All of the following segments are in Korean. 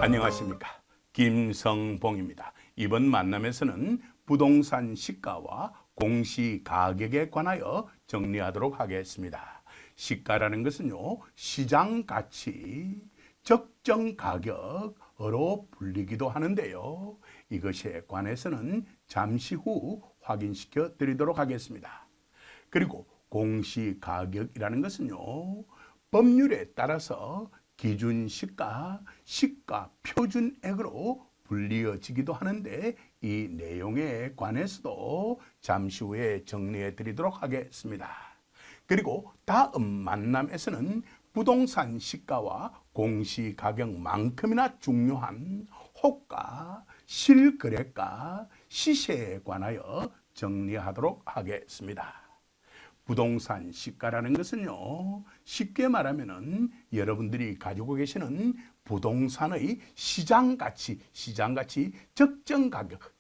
안녕하십니까, 김성봉입니다. 이번 만남에서는 부동산 시가와 공시가격에 관하여 정리하도록 하겠습니다. 시가라는 것은요, 시장가치, 적정가격으로 불리기도 하는데요, 이것에 관해서는 잠시 후 확인시켜 드리도록 하겠습니다. 그리고 공시가격이라는 것은요, 법률에 따라서 기준시가, 시가 표준액으로 불리어지기도 하는데, 이 내용에 관해서도 잠시 후에 정리해 드리도록 하겠습니다. 그리고 다음 만남에서는 부동산 시가와 공시가격만큼이나 중요한 호가, 실거래가, 시세에 관하여 정리하도록 하겠습니다. 부동산 시가라는 것은요, 쉽게 말하면은 여러분들이 가지고 계시는 부동산의 시장가치,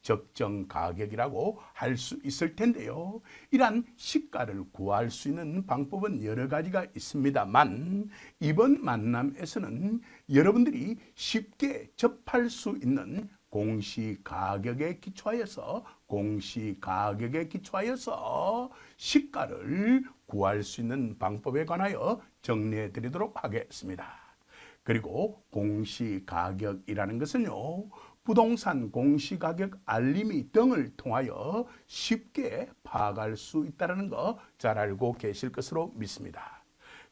적정가격이라고 할 수 있을 텐데요. 이러한 시가를 구할 수 있는 방법은 여러 가지가 있습니다만, 이번 만남에서는 여러분들이 쉽게 접할 수 있는 공시가격에 기초하여서 시가를 구할 수 있는 방법에 관하여 정리해 드리도록 하겠습니다. 그리고 공시가격이라는 것은요, 부동산 공시가격 알림이 등을 통하여 쉽게 파악할 수 있다는 거 잘 알고 계실 것으로 믿습니다.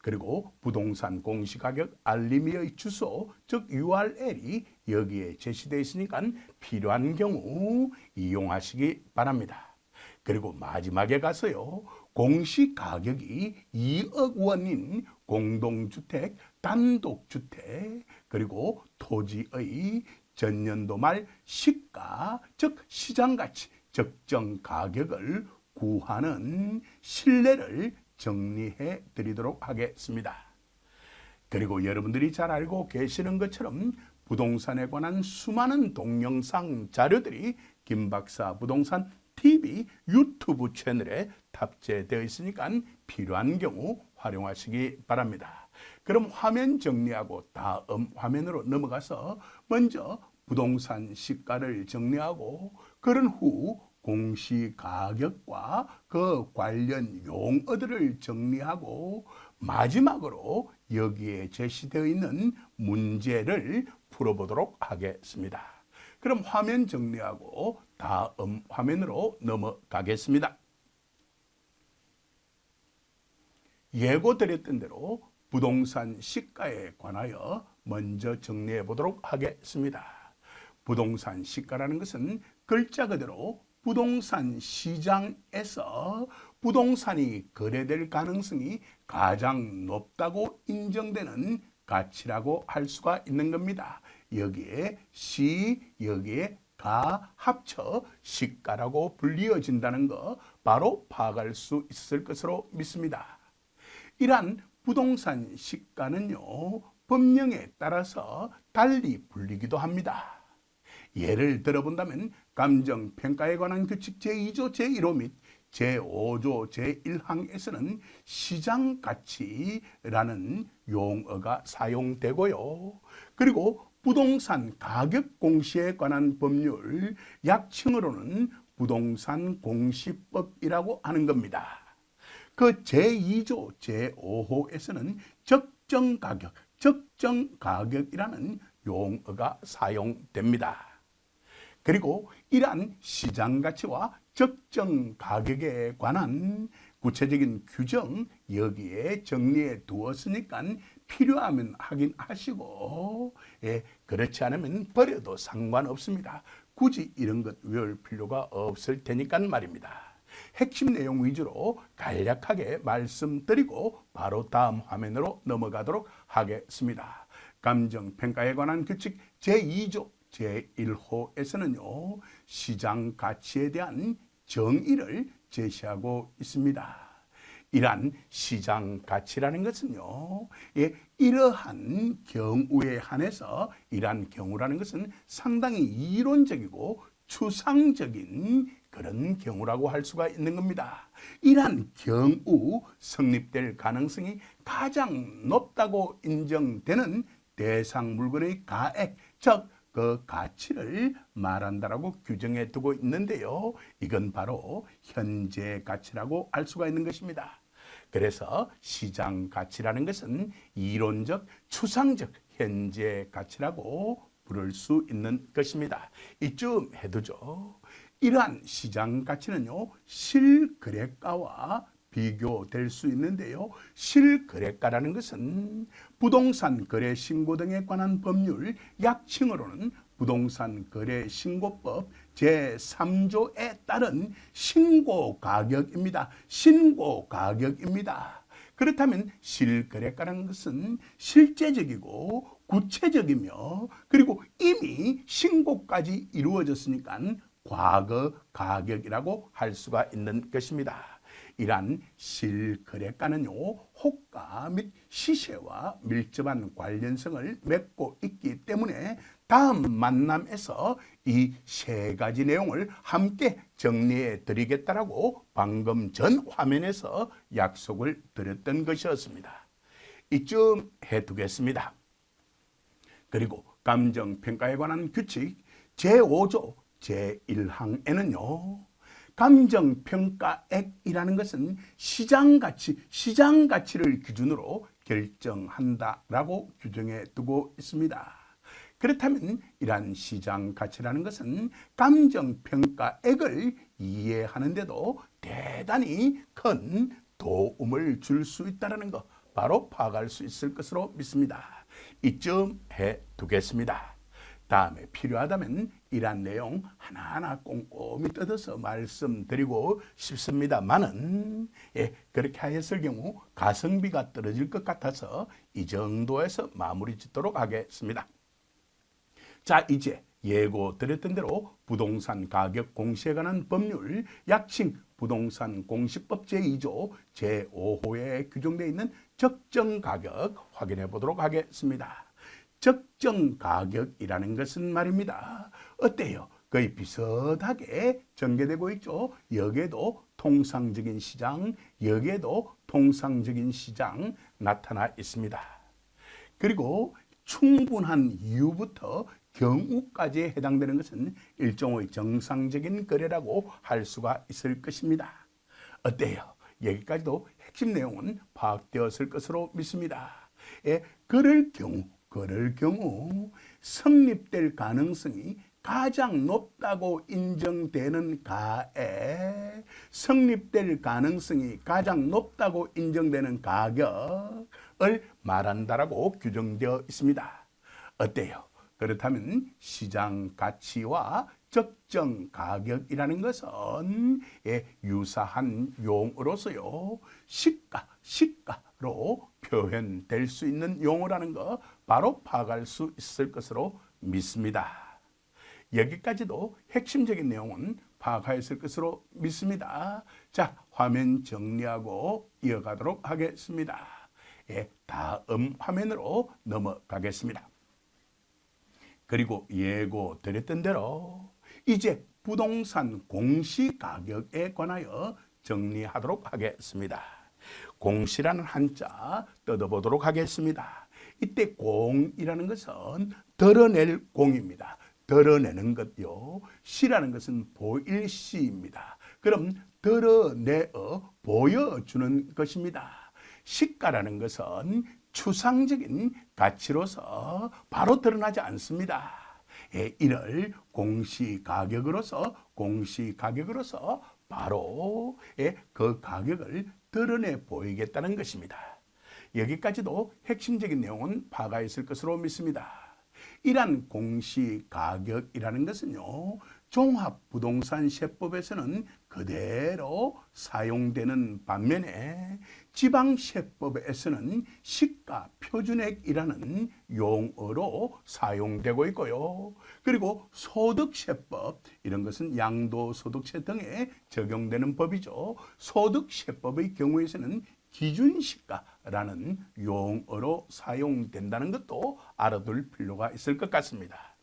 그리고 부동산 공시가격 알림의 주소, 즉 URL이 여기에 제시되어 있으니까 필요한 경우 이용하시기 바랍니다. 그리고 마지막에 가서요, 공시가격이 2억 원인 공동주택, 단독주택, 그리고 토지의 전년도 말 시가, 즉 시장가치, 적정가격을 구하는 신뢰를 정리해 드리도록 하겠습니다. 그리고 여러분들이 잘 알고 계시는 것처럼 부동산에 관한 수많은 동영상 자료들이 김박사 부동산 TV 유튜브 채널에 탑재되어 있으니까 필요한 경우 활용하시기 바랍니다. 그럼 화면 정리하고 다음 화면으로 넘어가서 먼저 부동산 시가를 정리하고, 그런 후 공시가격과 그 관련 용어들을 정리하고, 마지막으로 여기에 제시되어 있는 문제를 풀어보도록 하겠습니다. 그럼 화면 정리하고 다음 화면으로 넘어가겠습니다. 예고드렸던 대로 부동산 시가에 관하여 먼저 정리해 보도록 하겠습니다. 부동산 시가라는 것은 글자 그대로 부동산 시장에서 부동산이 거래될 가능성이 가장 높다고 인정되는 가치라고 할 수가 있는 겁니다. 여기에 시, 여기에 가 합쳐 시가라고 불리어진다는 거 바로 파악할 수 있을 것으로 믿습니다. 이러한 부동산 시가는요, 법령에 따라서 달리 불리기도 합니다. 예를 들어본다면 감정평가에 관한 규칙 제2조 제1호 및 제5조 제1항에서는 시장가치라는 용어가 사용되고요. 그리고 부동산 가격 공시에 관한 법률, 약칭으로는 부동산 공시법이라고 하는 겁니다. 그 제2조 제5호에서는 적정가격이라는 용어가 사용됩니다. 그리고 이러한 시장가치와 적정가격에 관한 구체적인 규정 여기에 정리해 두었으니까 필요하면 확인하시고, 그렇지 않으면 버려도 상관없습니다. 굳이 이런 것 외울 필요가 없을 테니까 말입니다. 핵심 내용 위주로 간략하게 말씀드리고 바로 다음 화면으로 넘어가도록 하겠습니다. 감정평가에 관한 규칙 제2조 제1호에서는요, 시장 가치에 대한 정의를 제시하고 있습니다. 이러한 시장 가치라는 것은요, 이러한 경우에 한해서, 이러한 경우라는 것은 상당히 이론적이고 추상적인 그런 경우라고 할 수가 있는 겁니다. 이러한 경우 성립될 가능성이 가장 높다고 인정되는 대상 물건의 가액, 즉 그 가치를 말한다라고 규정해 두고 있는데요. 이건 바로 현재 가치라고 알 수가 있는 것입니다. 그래서 시장 가치라는 것은 이론적, 추상적 현재 가치라고 부를 수 있는 것입니다. 이쯤 해두죠. 이러한 시장 가치는요, 실거래가와 비교될 수 있는데요. 실거래가라는 것은 부동산 거래 신고 등에 관한 법률, 약칭으로는 부동산 거래 신고법 제3조에 따른 신고 가격입니다. 신고 가격입니다. 그렇다면 실거래가라는 것은 실제적이고 구체적이며 그리고 이미 신고까지 이루어졌으니까 과거 가격이라고 할 수가 있는 것입니다. 이러한 실거래가는요, 호가 및 시세와 밀접한 관련성을 맺고 있기 때문에 다음 만남에서 이 세 가지 내용을 함께 정리해 드리겠다라고 방금 전 화면에서 약속을 드렸던 것이었습니다. 이쯤 해두겠습니다. 그리고 감정평가에 관한 규칙 제5조 제1항에는요. 감정평가액이라는 것은 시장가치를 기준으로 결정한다라고 규정해 두고 있습니다. 그렇다면 이러한 시장가치라는 것은 감정평가액을 이해하는 데도 대단히 큰 도움을 줄 수 있다는 것 바로 파악할 수 있을 것으로 믿습니다. 이쯤 해두겠습니다. 다음에 필요하다면 이러한 내용 하나하나 꼼꼼히 뜯어서 말씀드리고 싶습니다만은 그렇게 하였을 경우 가성비가 떨어질 것 같아서 이 정도에서 마무리 짓도록 하겠습니다. 자, 이제 예고 드렸던 대로 부동산 가격 공시에 관한 법률 약칭 부동산 공시법 제2조 제5호에 규정되어 있는 적정 가격 확인해 보도록 하겠습니다. 적정 가격이라는 것은 말입니다. 어때요? 거의 비슷하게 전개되고 있죠. 여기에도 통상적인 시장, 여기에도 통상적인 시장 나타나 있습니다. 그리고 충분한 이유부터 경우까지 해당되는 것은 일종의 정상적인 거래라고 할 수가 있을 것입니다. 어때요? 여기까지도 핵심 내용은 파악되었을 것으로 믿습니다. 그럴 경우 성립될 가능성이 가장 높다고 인정되는 가에 성립될 가능성이 가장 높다고 인정되는 가격을 말한다라고 규정되어 있습니다. 어때요? 그렇다면 시장 가치와 적정 가격이라는 것은 유사한 용어로서요. 시가로 표현될 수 있는 용어라는 거 바로 파악할 수 있을 것으로 믿습니다. 여기까지도 핵심적인 내용은 파악하였을 것으로 믿습니다. 자, 화면 정리하고 이어가도록 하겠습니다. 다음 화면으로 넘어가겠습니다. 그리고 예고 드렸던 대로 이제 부동산 공시가격에 관하여 정리하도록 하겠습니다. 공시라는 한자 뜯어보도록 하겠습니다. 이때 공이라는 것은 드러낼 공입니다. 드러내는 것요. 시라는 것은 보일 시입니다. 그럼 드러내어 보여주는 것입니다. 시가라는 것은 추상적인 가치로서 바로 드러나지 않습니다. 이를 공시가격으로서 바로 그 가격을 드러내 보이겠다는 것입니다. 여기까지도 핵심적인 내용은 파악하였을 것으로 믿습니다. 이러한 공시가격이라는 것은요. 종합부동산세법에서는 그대로 사용되는 반면에 지방세법에서는 시가표준액이라는 용어로 사용되고 있고요. 그리고 소득세법, 이런 것은 양도소득세 등에 적용되는 법이죠. 소득세법의 경우에서는 기준시가라는 용어로 사용된다는 것도 알아둘 필요가 있을 것 같습니다.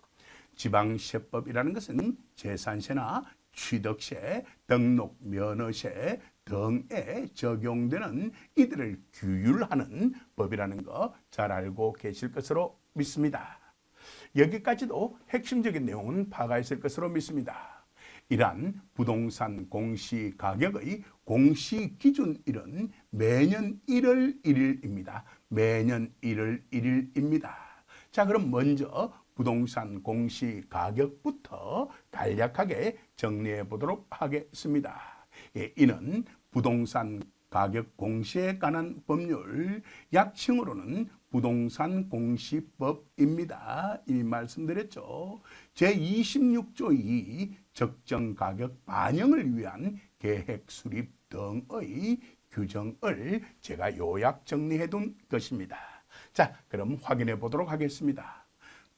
지방세법이라는 것은 재산세나 취득세, 등록면허세 등에 적용되는 이들을 규율하는 법이라는 거 잘 알고 계실 것으로 믿습니다. 여기까지도 핵심적인 내용은 파악가 있을 것으로 믿습니다. 이러한 부동산 공시 가격의 공시 기준일은 매년 1월 1일입니다. 매년 1월 1일입니다. 자, 그럼 먼저 부동산 공시 가격부터 간략하게 정리해 보도록 하겠습니다. 예, 이는 부동산 가격 공시에 관한 법률, 약칭으로는 부동산 공시법입니다. 이미 말씀드렸죠. 제26조 2 적정 가격 반영을 위한 계획 수립 등의 규정을 제가 요약 정리해 둔 것입니다. 자, 그럼 확인해 보도록 하겠습니다.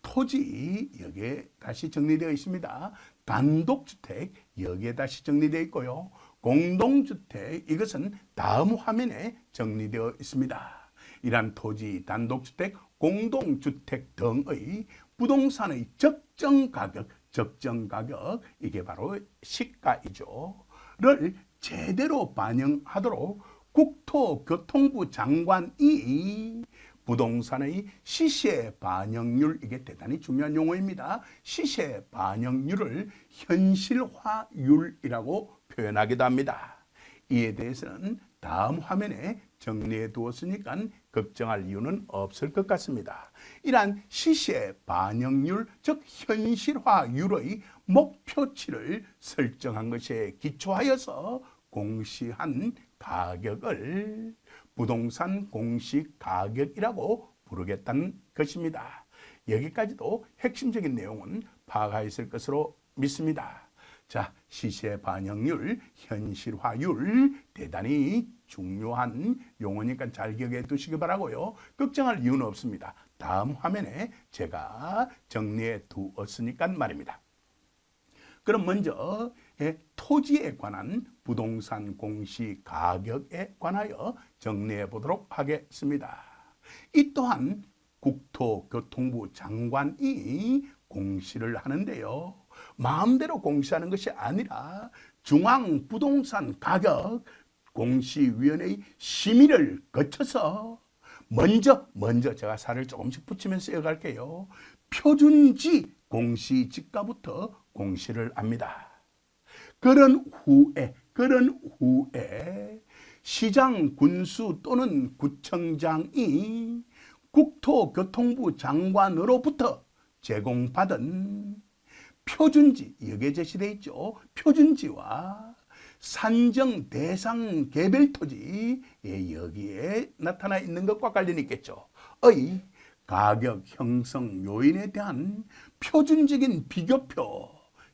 토지 여기에 다시 정리되어 있습니다. 단독주택 여기에 다시 정리되어 있고요. 공동주택 이것은 다음 화면에 정리되어 있습니다. 이러한 토지, 단독주택, 공동주택 등의 부동산의 적정 가격 이게 바로 시가이죠. 를 제대로 반영하도록 국토교통부 장관이 부동산의 시세 반영률, 이게 대단히 중요한 용어입니다. 시세 반영률을 현실화율이라고 표현하기도 합니다. 이에 대해서는 다음 화면에 정리해 두었으니까 걱정할 이유는 없을 것 같습니다. 이러한 시세 반영률, 즉 현실화율의 목표치를 설정한 것에 기초하여서 공시한 가격을 부동산 공시가격이라고 부르겠다는 것입니다. 여기까지도 핵심적인 내용은 파악하였을 것으로 믿습니다. 자, 시세 반영률, 현실화율 대단히 중요한 용어니까 잘 기억해 두시기 바라고요. 걱정할 이유는 없습니다. 다음 화면에 제가 정리해 두었으니까 말입니다. 그럼 먼저 토지에 관한 부동산 공시 가격에 관하여 정리해 보도록 하겠습니다. 이 또한 국토교통부 장관이 공시를 하는데요. 마음대로 공시하는 것이 아니라 중앙부동산가격 공시위원회의 심의를 거쳐서 먼저 제가 살을 조금씩 붙이면서 이어갈게요. 표준지 공시지가부터 공시를 합니다. 그런 후에 시장 군수 또는 구청장이 국토교통부 장관으로부터 제공받은 표준지, 여기에 제시되어 있죠. 표준지와 산정 대상 개별 토지, 여기에 나타나 있는 것과 관련이 있겠죠. 의 가격 형성 요인에 대한 표준적인 비교표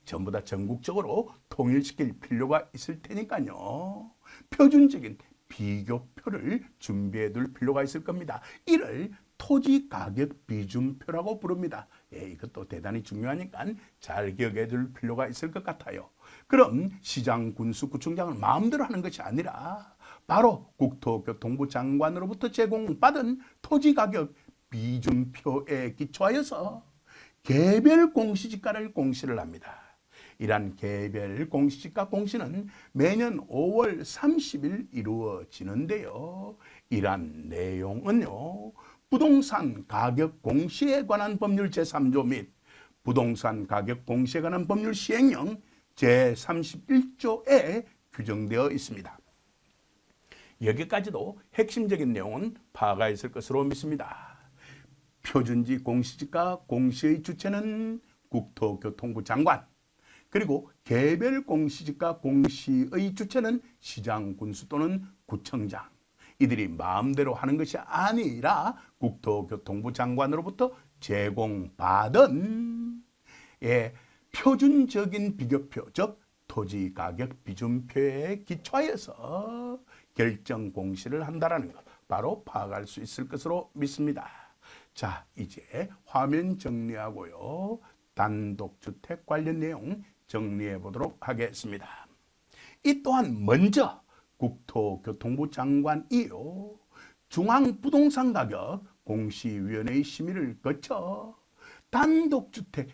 전부 다 전국적으로 통일시킬 필요가 있을 테니까요. 표준적인 비교표를 준비해 둘 필요가 있을 겁니다. 이를 토지가격 비준표라고 부릅니다. 이것도 대단히 중요하니까 잘 기억해 둘 필요가 있을 것 같아요. 그럼 시장, 군수, 구청장을 마음대로 하는 것이 아니라 바로 국토교통부 장관으로부터 제공받은 토지가격 비준표에 기초하여서 개별 공시지가를 공시를 합니다. 이러한 개별 공시지가 공시는 매년 5월 30일 이루어지는데요. 이러한 내용은요, 부동산 가격 공시에 관한 법률 제3조 및 부동산 가격 공시에 관한 법률 시행령 제31조에 규정되어 있습니다. 여기까지도 핵심적인 내용은 파악가 있을 것으로 믿습니다. 표준지 공시지가 공시의 주체는 국토교통부 장관, 그리고 개별 공시지가 공시의 주체는 시장, 군수 또는 구청장. 이들이 마음대로 하는 것이 아니라 국토교통부 장관으로부터 제공받은 표준적인 비교표, 즉 토지가격 비준표에 기초하여서 결정 공시를 한다는 것, 바로 파악할 수 있을 것으로 믿습니다. 자, 이제 화면 정리하고요. 단독주택 관련 내용 정리해 보도록 하겠습니다. 이 또한 먼저 국토교통부 장관이요, 중앙부동산가격 공시위원회의 심의를 거쳐 단독주택,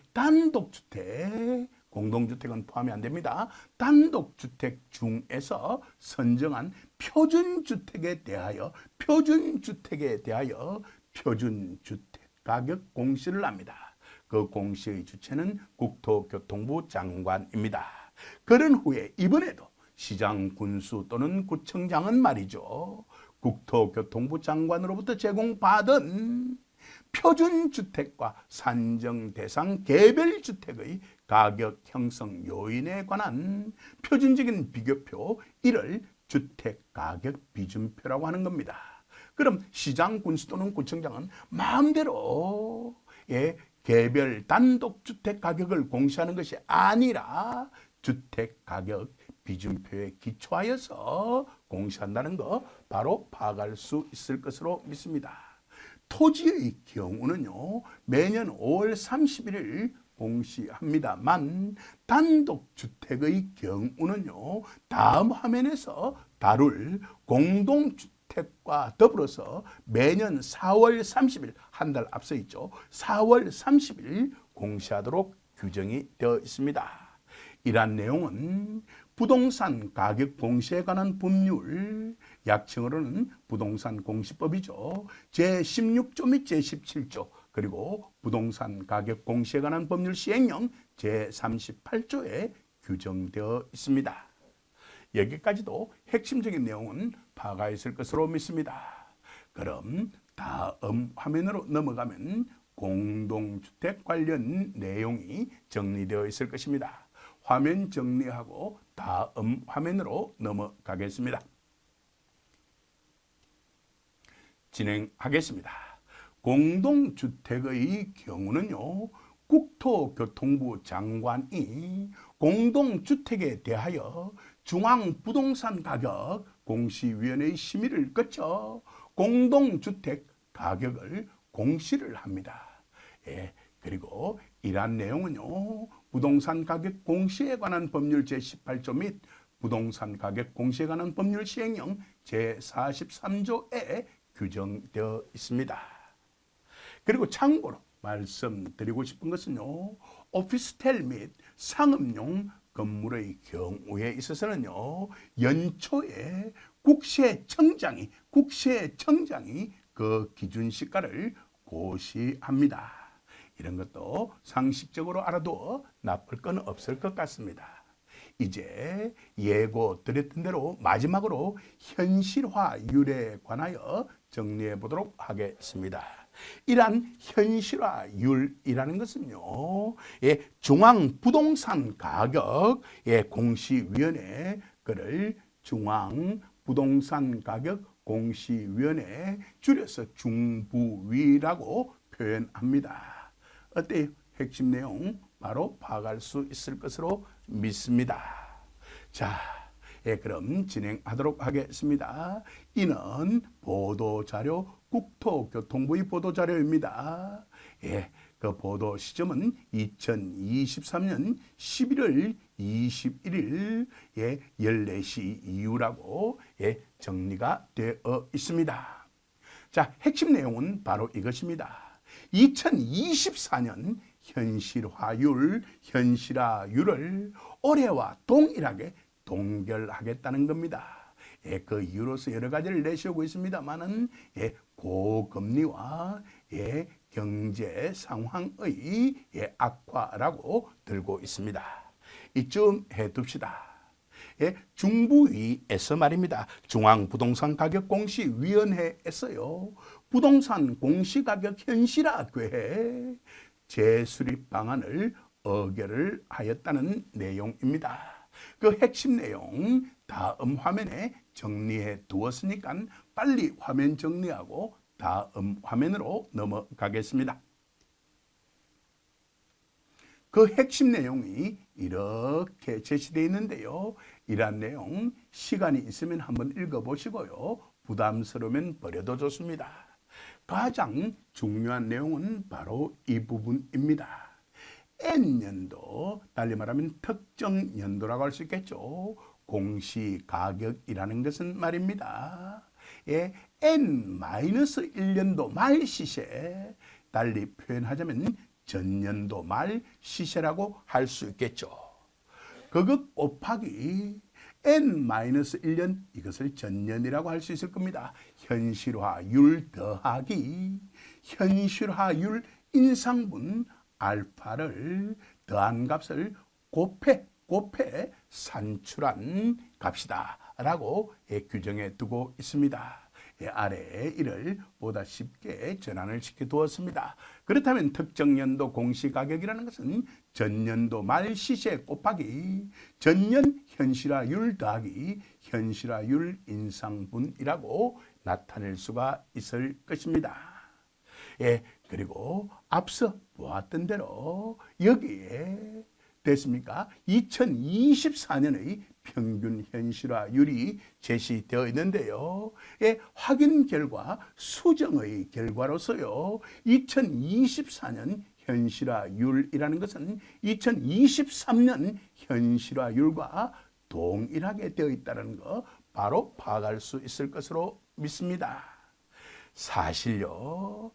공동주택은 포함이 안 됩니다. 단독주택 중에서 선정한 표준주택에 대하여 표준주택 가격 공시를 합니다. 그 공시의 주체는 국토교통부 장관입니다. 그런 후에 이번에도 시장, 군수 또는 구청장은 말이죠. 국토교통부 장관으로부터 제공받은 표준주택과 산정대상 개별주택의 가격 형성 요인에 관한 표준적인 비교표, 이를 주택가격비준표라고 하는 겁니다. 그럼 시장, 군수 또는 구청장은 마음대로 개별 단독주택 가격을 공시하는 것이 아니라 주택가격 비준표에 기초하여서 공시한다는 거 바로 파악할 수 있을 것으로 믿습니다. 토지의 경우는요, 매년 5월 31일 공시합니다만 단독주택의 경우는요, 다음 화면에서 다룰 공동주택과 더불어서 매년 4월 30일, 한 달 앞서 있죠. 4월 30일 공시하도록 규정이 되어 있습니다. 이러한 내용은 부동산 가격 공시에 관한 법률, 약칭으로는 부동산 공시법이죠. 제16조 및 제17조, 그리고 부동산 가격 공시에 관한 법률 시행령 제38조에 규정되어 있습니다. 여기까지도 핵심적인 내용은 파악하 있을 것으로 믿습니다. 그럼 다음 화면으로 넘어가면 공동주택 관련 내용이 정리되어 있을 것입니다. 화면 정리하고 다음 화면으로 넘어가겠습니다. 진행하겠습니다. 공동주택의 경우는요, 국토교통부 장관이 공동주택에 대하여 중앙부동산가격 공시위원회의 심의를 거쳐 공동주택 가격을 공시를 합니다. 그리고 이러한 내용은요, 부동산 가격 공시에 관한 법률 제18조 및 부동산 가격 공시에 관한 법률 시행령 제43조에 규정되어 있습니다. 그리고 참고로 말씀드리고 싶은 것은요, 오피스텔 및 상업용 건물의 경우에 있어서는요, 연초에 국세청장이 그 기준 시가를 고시합니다. 이런 것도 상식적으로 알아도 나쁠 건 없을 것 같습니다. 이제 예고 드렸던 대로 마지막으로 현실화율에 관하여 정리해 보도록 하겠습니다. 이러한 현실화율이라는 것은요, 중앙부동산가격 공시위원회, 그를 중앙부동산가격 공시위원회, 줄여서 중부위라고 표현합니다. 어때요? 핵심 내용 바로 파악할 수 있을 것으로 믿습니다. 자, 그럼 진행하도록 하겠습니다. 이는 보도자료, 국토교통부의 보도자료입니다. 그 보도 시점은 2023년 11월 21일 14시 이후라고 정리가 되어 있습니다. 자, 핵심 내용은 바로 이것입니다. 2024년 현실화율을 올해와 동일하게 동결하겠다는 겁니다. 그 이유로서 여러 가지를 내세우고 있습니다만은 고금리와 경제 상황의 악화라고 들고 있습니다. 이쯤 해둡시다. 중부위에서 말입니다. 중앙부동산가격공시위원회에서요, 부동산 공시가격 현실화 계획 재수립 방안을 의결을 하였다는 내용입니다. 그 핵심 내용 다음 화면에 정리해 두었으니까 빨리 화면 정리하고 다음 화면으로 넘어가겠습니다. 그 핵심 내용이 이렇게 제시되어 있는데요. 이러한 내용 시간이 있으면 한번 읽어보시고요. 부담스러우면 버려도 좋습니다. 가장 중요한 내용은 바로 이 부분입니다. N년도, 달리 말하면 특정 연도라고 할 수 있겠죠. 공시가격이라는 것은 말입니다. N-1년도 말 시세, 달리 표현하자면 전년도 말 시세라고 할 수 있겠죠. 그것 곱하기 N-1년, 이것을 전년이라고 할 수 있을 겁니다. 현실화율 더하기 현실화율 인상분 알파를 더한 값을 곱해 산출한 값이다 라고 규정해 두고 있습니다. 아래에 이를 보다 쉽게 전환을 시켜 두었습니다. 그렇다면 특정 연도 공시가격이라는 것은 전년도 말 시세 곱하기 전년 현실화율 더하기 현실화율 인상분이라고 나타낼 수가 있을 것입니다. 그리고 앞서 보았던 대로 여기에 됐습니까? 2024년의 평균 현실화율이 제시되어 있는데요. 확인 결과 수정의 결과로서요. 2024년 현실화율이라는 것은 2023년 현실화율과 동일하게 되어 있다는 거 바로 파악할 수 있을 것으로 믿습니다. 사실요,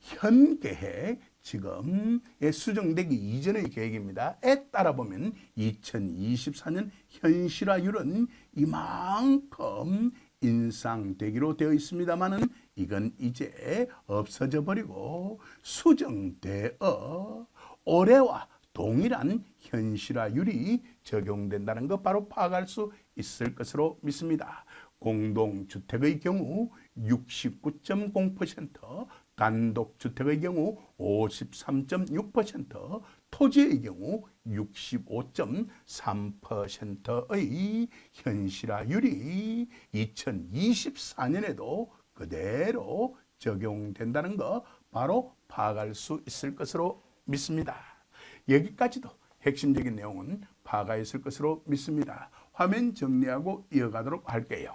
현 계획 지금 수정되기 이전의 계획입니다.에 따라 보면 2024년 현실화율은 이만큼 인상되기로 되어 있습니다만은 이건 이제 없어져 버리고 수정되어 올해와 동일한 현실화율이 적용된다는 것 바로 파악할 수 있을 것으로 믿습니다. 공동주택의 경우 69.0%, 단독주택의 경우 53.6%, 토지의 경우 65.3%의 현실화율이 2024년에도 그대로 적용된다는 거 바로 파악할 수 있을 것으로 믿습니다. 여기까지도 핵심적인 내용은 파악했을 것으로 믿습니다. 화면 정리하고 이어가도록 할게요.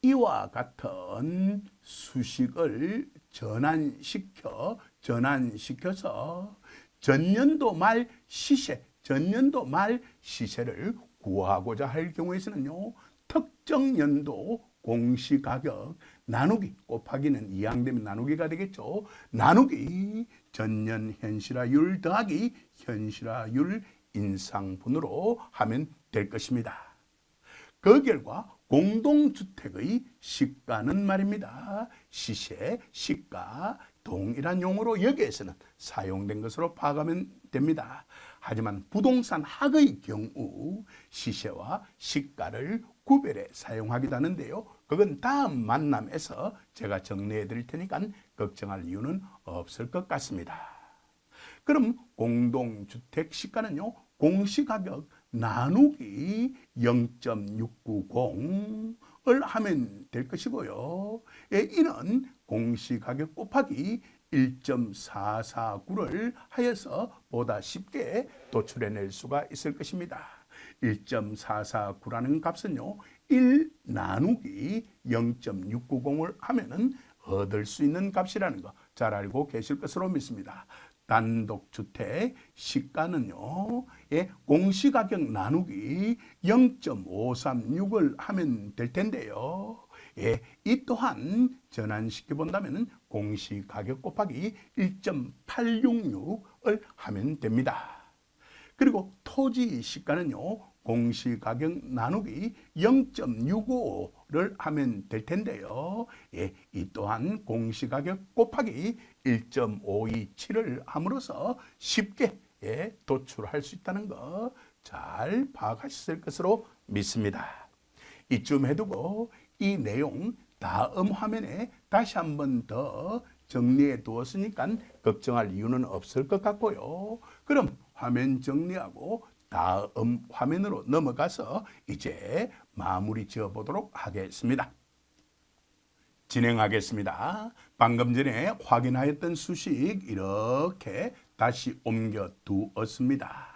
이와 같은 수식을 전환시켜서 전년도 말 시세를 구하고자 할 경우에서는요, 특정 연도 공시가격 나누기 곱하기는 이항되면 나누기가 되겠죠. 나누기 전년 현실화율 더하기 현실화율 인상분으로 하면 될 것입니다. 그 결과 공동주택의 시가는 말입니다. 시세, 시가 동일한 용어로 여기에서는 사용된 것으로 파악하면 됩니다. 하지만 부동산 학의 경우 시세와 시가를 구별해 사용하기도 하는데요. 그건 다음 만남에서 제가 정리해 드릴 테니까 걱정할 이유는 없을 것 같습니다. 그럼 공동주택 시가는요, 공시가격 나누기 0.690을 하면 될 것이고요. 이는 공시가격 곱하기 1.449를 하여서 보다 쉽게 도출해낼 수가 있을 것입니다. 1.449라는 값은요, 1 나누기 0.690을 하면은 얻을 수 있는 값이라는 거 잘 알고 계실 것으로 믿습니다. 단독주택 시가는요, 공시가격 나누기 0.536을 하면 될 텐데요. 이 또한 전환시켜 본다면 공시가격 곱하기 1.866을 하면 됩니다. 그리고 토지 시가는요, 공시가격 나누기 0.655를 하면 될 텐데요. 이 또한 공시가격 곱하기 1.527을 함으로써 쉽게 도출할 수 있다는 거 잘 파악하셨을 것으로 믿습니다. 이쯤 해두고 이 내용 다음 화면에 다시 한 번 더 정리해 두었으니까 걱정할 이유는 없을 것 같고요. 그럼 화면 정리하고 다음 화면으로 넘어가서 이제 마무리 지어보도록 하겠습니다. 진행하겠습니다. 방금 전에 확인하였던 수식 이렇게 다시 옮겨 두었습니다.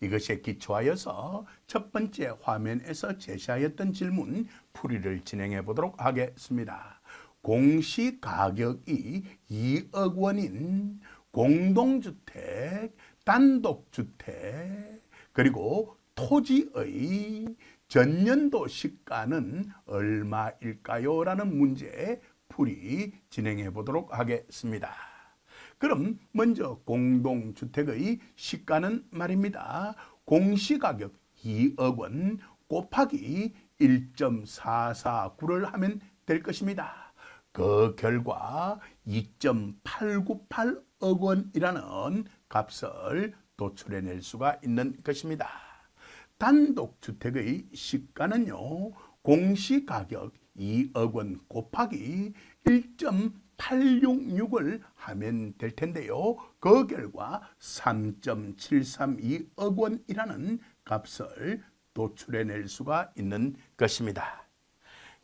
이것에 기초하여서 첫 번째 화면에서 제시하였던 질문 풀이를 진행해 보도록 하겠습니다. 공시가격이 2억 원인 공동주택, 단독주택, 그리고 토지의 전년도 시가는 얼마일까요? 라는 문제 풀이 진행해 보도록 하겠습니다. 그럼 먼저 공동주택의 시가는 말입니다. 공시가격 2억 원 곱하기 1.449를 하면 될 것입니다. 그 결과 2.898 2억 원이라는 값을 도출해낼 수가 있는 것입니다. 단독주택의 시가는요, 공시가격 2억 원 곱하기 1.866을 하면 될 텐데요. 그 결과 3.732억 원이라는 값을 도출해낼 수가 있는 것입니다.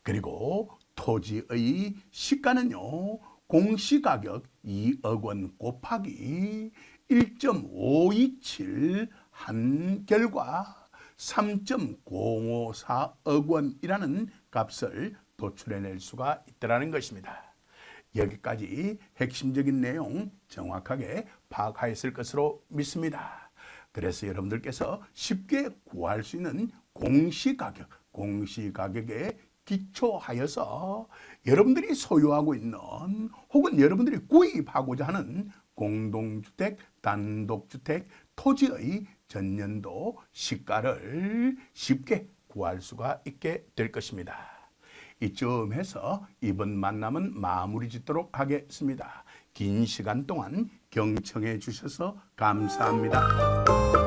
그리고 토지의 시가는요, 공시가격 2억 원 곱하기 1.527 한 결과 3.054억 원이라는 값을 도출해낼 수가 있다는 것입니다. 여기까지 핵심적인 내용 정확하게 파악하였을 것으로 믿습니다. 그래서 여러분들께서 쉽게 구할 수 있는 공시가격에 기초하여서 여러분들이 소유하고 있는 혹은 여러분들이 구입하고자 하는 공동주택, 단독주택, 토지의 전년도 시가를 쉽게 구할 수가 있게 될 것입니다. 이쯤에서 이번 만남은 마무리 짓도록 하겠습니다. 긴 시간 동안 경청해 주셔서 감사합니다.